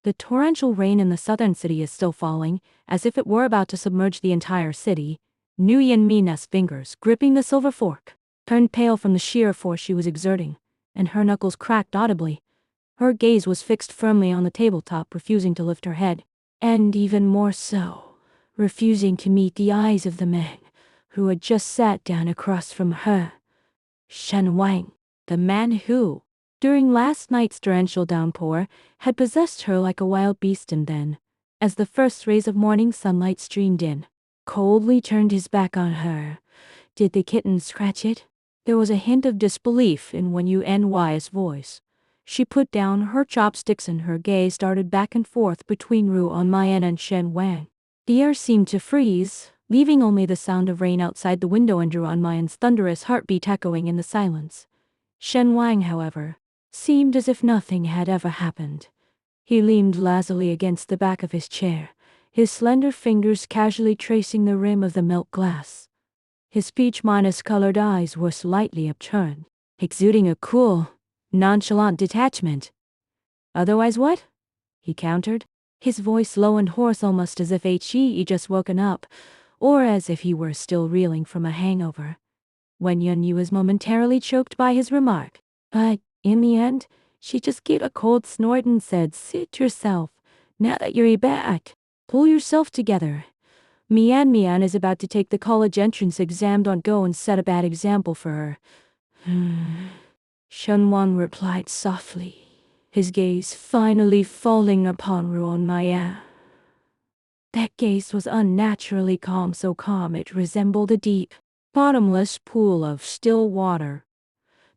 The torrential rain in the southern city is still falling, as if it were about to submerge the entire city. Ruan Mian's fingers, gripping the silver fork, turned pale from the sheer force she was exerting, and her knuckles cracked audibly. Her gaze was fixed firmly on the tabletop, refusing to lift her head, and even more so, refusing to meet the eyes of the man who had just sat down across from her. Shen Wang, the man who, during last night's torrential downpour, had possessed her like a wild beast, and then, as the first rays of morning sunlight streamed in, coldly turned his back on her. Did the kitten scratch it? There was a hint of disbelief in Wen Yuan's voice. She put down her chopsticks and her gaze darted back and forth between Ruan Mian and Shen Wang. The air seemed to freeze, leaving only the sound of rain outside the window and Ruan Mian's thunderous heartbeat echoing in the silence. Shen Wang, however, seemed as if nothing had ever happened. He leaned lazily against the back of his chair, his slender fingers casually tracing the rim of the milk glass. His peach-colored eyes were slightly upturned, exuding a cool, nonchalant detachment. "Otherwise what?" he countered, his voice low and hoarse, almost as if he just woken up, or as if he were still reeling from a hangover. Wen Yunyu was momentarily choked by his remark, but, in the end, she just gave a cold snort and said, "Sit yourself. Now that you're back, pull yourself together. Mian is about to take the college entrance exam. Don't go and set a bad example for her." Shen Wang replied softly, his gaze finally falling upon Ruan Mian. That gaze was unnaturally calm, so calm it resembled a deep, bottomless pool of still water.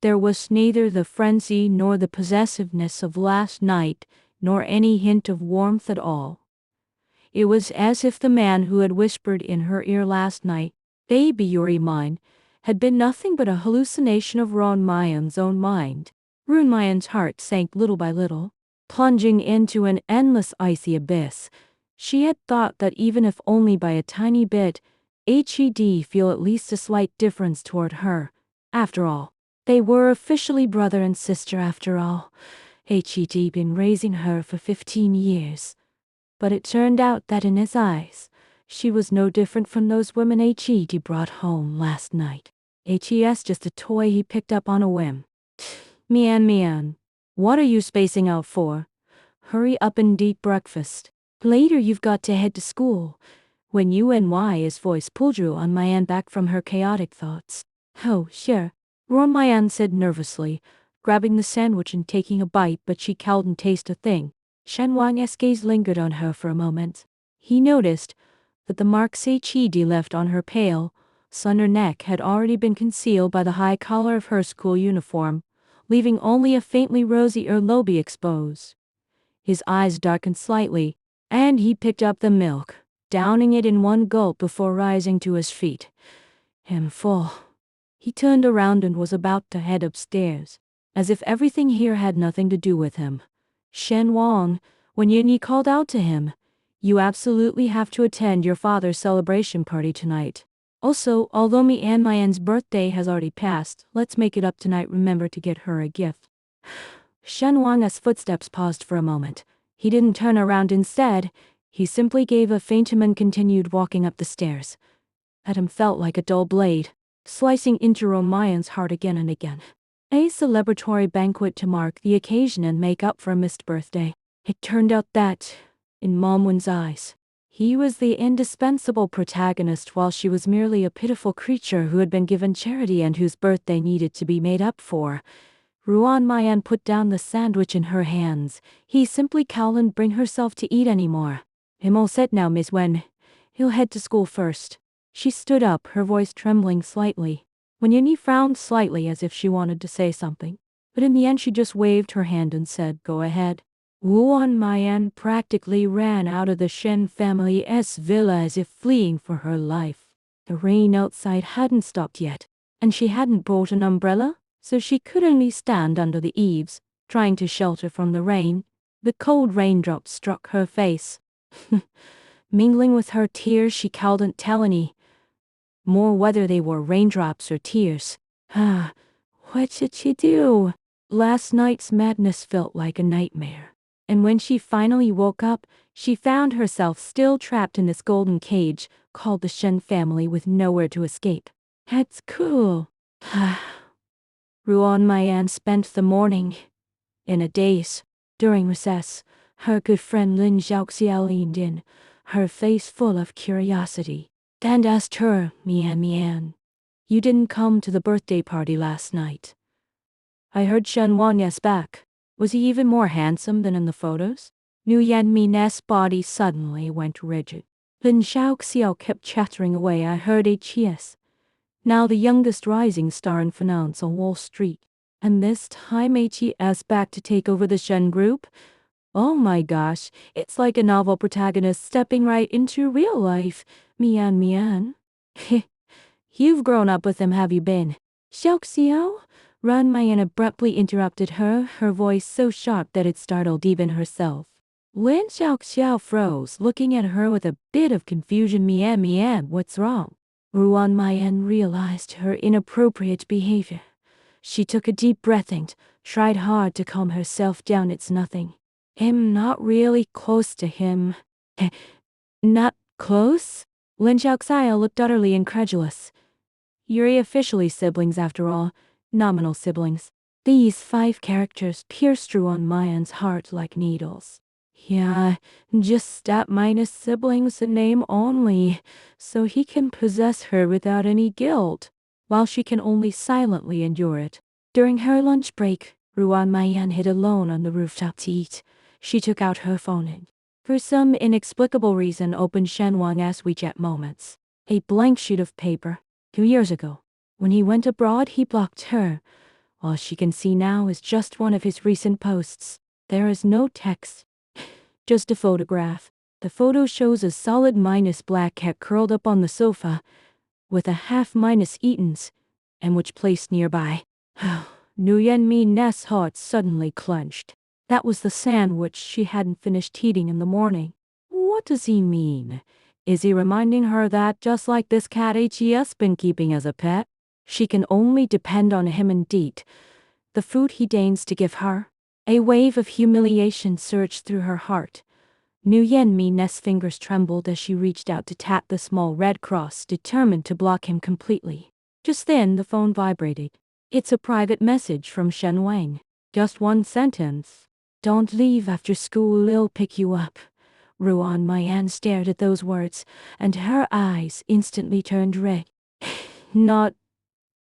There was neither the frenzy nor the possessiveness of last night, nor any hint of warmth at all. It was as if the man who had whispered in her ear last night, "Baby, you're mine," had been nothing but a hallucination of Ruan Mian's own mind. Ruan Mian's heart sank little by little, plunging into an endless icy abyss. She had thought that even if only by a tiny bit, he'd feel at least a slight difference toward her. After all, they were officially brother and sister after all. He'd been raising her for 15 years. But it turned out that in his eyes, she was no different from those women he brought home last night. He's just a toy he picked up on a whim. Mian, what are you spacing out for? Hurry up and eat breakfast. Later you've got to head to school. When Yuan's voice pulled Ruan Mian back from her chaotic thoughts. "Oh, sure," Ruan Mian said nervously, grabbing the sandwich and taking a bite, but she couldn't taste a thing. Shen Wang's gaze lingered on her for a moment. He noticed that the marks he'd left on her pale, slender neck had already been concealed by the high collar of her school uniform, leaving only a faintly rosy lobe exposed. His eyes darkened slightly, and he picked up the milk, downing it in one gulp before rising to his feet. "I'm full." He turned around and was about to head upstairs, as if everything here had nothing to do with him. "Shen Wang," when Yinyi called out to him, "You absolutely have to attend your father's celebration party tonight. Also, although Mian's birthday has already passed, let's make it up tonight. Remember to get her a gift." Shen Wang's footsteps paused for a moment. He didn't turn around. Instead, he simply gave a faint hum and continued walking up the stairs. Adam felt like a dull blade, slicing into Ruan Mian's heart again and again. A celebratory banquet to mark the occasion and make up for a missed birthday. It turned out that, in Mom Wen's eyes, he was the indispensable protagonist while she was merely a pitiful creature who had been given charity and whose birthday needed to be made up for. Ruan Mian put down the sandwich in her hands. He simply couldn't bring herself to eat anymore. "I'm all set now, Miss Wen. He'll head to school first." She stood up, her voice trembling slightly. When Yinyi frowned slightly as if she wanted to say something, but in the end she just waved her hand and said, "Go ahead." Ruan Mian practically ran out of the Shen family's villa as if fleeing for her life. The rain outside hadn't stopped yet, and she hadn't brought an umbrella, so she could only stand under the eaves, trying to shelter from the rain. The cold raindrops struck her face. Mingling with her tears, she couldn't tell any more whether they were raindrops or tears. What should she do? Last night's madness felt like a nightmare, And when she finally woke up, she found herself still trapped in this golden cage called the Shen family with nowhere to escape. That's cool. Ruan Mian spent the morning in a daze. During recess, her good friend Lin Xiaoxiao leaned in, her face full of curiosity, and asked her, Mian, you didn't come to the birthday party last night. I heard Shen Wanya's back. Was he even more handsome than in the photos? Nguyen Min's body suddenly went rigid. Lin Xiaoxiao kept chattering away. I heard HES. Now the youngest rising star in finance on Wall Street. And this time HES back to take over the Shen group? Oh my gosh, it's like a novel protagonist stepping right into real life. Mian. You've grown up with him, have you been? Xiaoxiao? Ruan Mian abruptly interrupted her, her voice so sharp that it startled even herself. Lin Xiaoxiao froze, looking at her with a bit of confusion. Mian, what's wrong? Ruan Mian realized her inappropriate behavior. She took a deep breath and tried hard to calm herself down. It's nothing. I'm not really close to him. Not close? Lin Xiaoxiao looked utterly incredulous. You're officially siblings after all, nominal siblings. These 5 characters pierced Ruan Mian's heart like needles. Yeah, just step minus siblings in name only, so he can possess her without any guilt, while she can only silently endure it. During her lunch break, Ruan Mian hid alone on the rooftop to eat. She took out her phone and, for some inexplicable reason, opened Shen Wang's WeChat moments. A blank sheet of paper. 2 years ago, when he went abroad, he blocked her. All she can see now is just one of his recent posts. There is no text, just a photograph. The photo shows a solid -black cat curled up on the sofa, with a half -Eaton's, and which placed nearby. Nguyen Min's heart suddenly clenched. That was the sandwich she hadn't finished eating in the morning. What does he mean? Is he reminding her that just like this cat HES been keeping as a pet, she can only depend on him indeed? The food he deigns to give her? A wave of humiliation surged through her heart. Nguyen Min's fingers trembled as she reached out to tap the small red cross, determined to block him completely. Just then the phone vibrated. It's a private message from Shen Wang. Just one sentence. Don't leave after school, I'll pick you up. Ruan Mian stared at those words, and her eyes instantly turned red. Not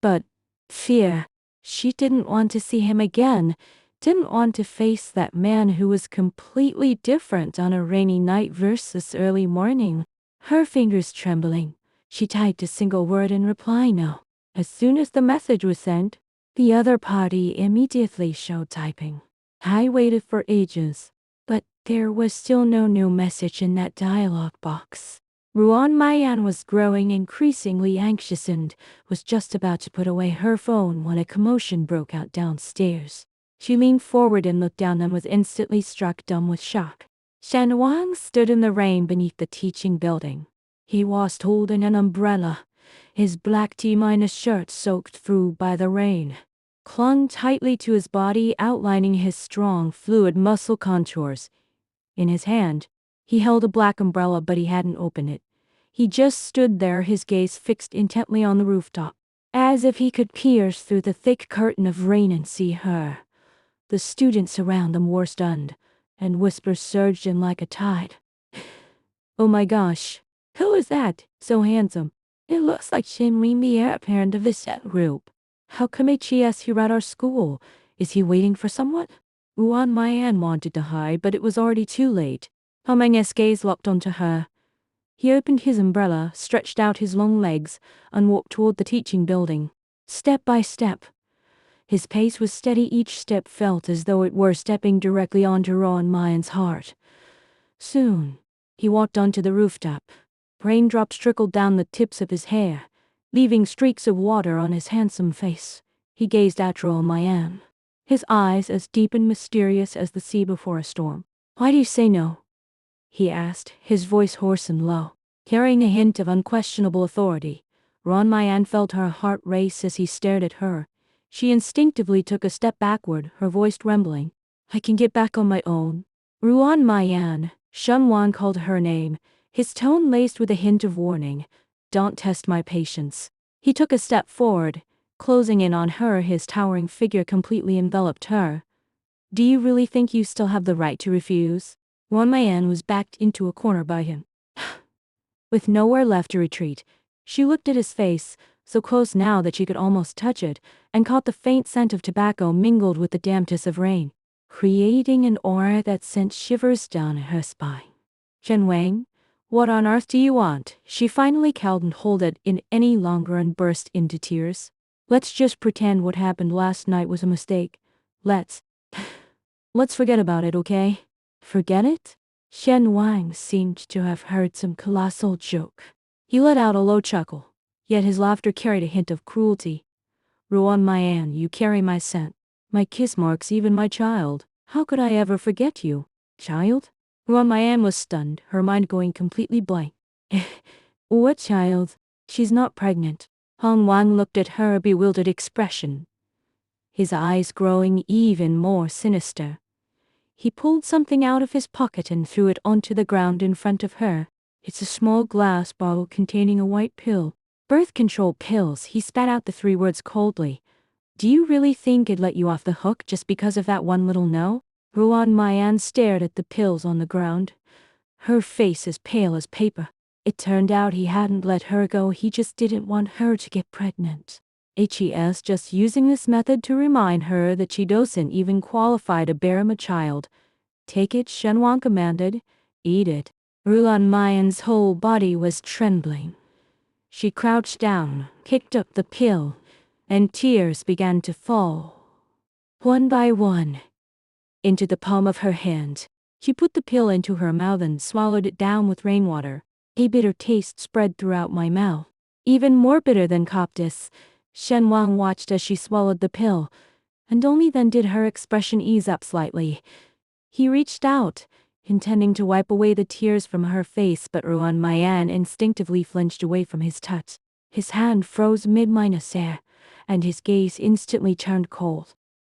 but fear. She didn't want to see him again, didn't want to face that man who was completely different on a rainy night versus early morning. Her fingers trembling, she typed a single word in reply, no. As soon as the message was sent, the other party immediately showed typing. I waited for ages, but there was still no new message in that dialogue box. Ruan Mian was growing increasingly anxious and was just about to put away her phone when a commotion broke out downstairs. She leaned forward and looked down and was instantly struck dumb with shock. Shen Wang stood in the rain beneath the teaching building. He was holding an umbrella, his black T-shirt soaked through by the rain, clung tightly to his body, outlining his strong, fluid muscle contours. In his hand, he held a black umbrella, but he hadn't opened it. He just stood there, his gaze fixed intently on the rooftop, as if he could pierce through the thick curtain of rain and see her. The students around them were stunned, and whispers surged in like a tide. Oh my gosh, who is that? So handsome. It looks like Shen Mian, parent of this group. How come HES here at our school? Is he waiting for someone? Ruan Mian wanted to hide, but it was already too late. Meng's gaze locked onto her. He opened his umbrella, stretched out his long legs, and walked toward the teaching building. Step by step. His pace was steady, each step felt as though it were stepping directly onto Ruan Mian's heart. Soon, he walked onto the rooftop. Raindrops trickled down the tips of his hair, leaving streaks of water on his handsome face. He gazed at Ruan Mian, his eyes as deep and mysterious as the sea before a storm. Why do you say no? He asked, his voice hoarse and low, carrying a hint of unquestionable authority. Ruan Mian felt her heart race as he stared at her. She instinctively took a step backward, her voice trembling. I can get back on my own. Ruan Mian, Shen Wan called her name, his tone laced with a hint of warning. Don't test my patience. He took a step forward, closing in on her, his towering figure completely enveloped her. Do you really think you still have the right to refuse? Ruan Mian was backed into a corner by him. With nowhere left to retreat, she looked at his face, so close now that she could almost touch it, and caught the faint scent of tobacco mingled with the dampness of rain, creating an aura that sent shivers down her spine. Shen Wang, what on earth do you want? She finally couldn't hold it in any longer and burst into tears. Let's just pretend what happened last night was a mistake. Let's forget about it, okay? Forget it? Shen Wang seemed to have heard some colossal joke. He let out a low chuckle, yet his laughter carried a hint of cruelty. Ruan Mian, you carry my scent, my kiss marks, even my child. How could I ever forget you? Child? Ruan Mian was stunned, her mind going completely blank. What child? She's not pregnant. Hong Wang looked at her, a bewildered expression, his eyes growing even more sinister. He pulled something out of his pocket and threw it onto the ground in front of her. It's a small glass bottle containing a white pill. Birth control pills. He spat out the 3 words coldly. Do you really think it'd let you off the hook just because of that one little no? Ruan Mian stared at the pills on the ground, her face as pale as paper. It turned out he hadn't let her go, he just didn't want her to get pregnant. HES just using this method to remind her that she doesn't even qualify to bear him a child. Take it, Shen Wang commanded. Eat it. Ruan Mian's whole body was trembling. She crouched down, picked up the pill, and tears began to fall, one by one, into the palm of her hand. She put the pill into her mouth and swallowed it down with rainwater. A bitter taste spread throughout my mouth, even more bitter than Coptis. Shen Wang watched as she swallowed the pill, and only then did her expression ease up slightly. He reached out, intending to wipe away the tears from her face, but Ruan Mian instinctively flinched away from his touch. His hand froze mid-minus air, and his gaze instantly turned cold.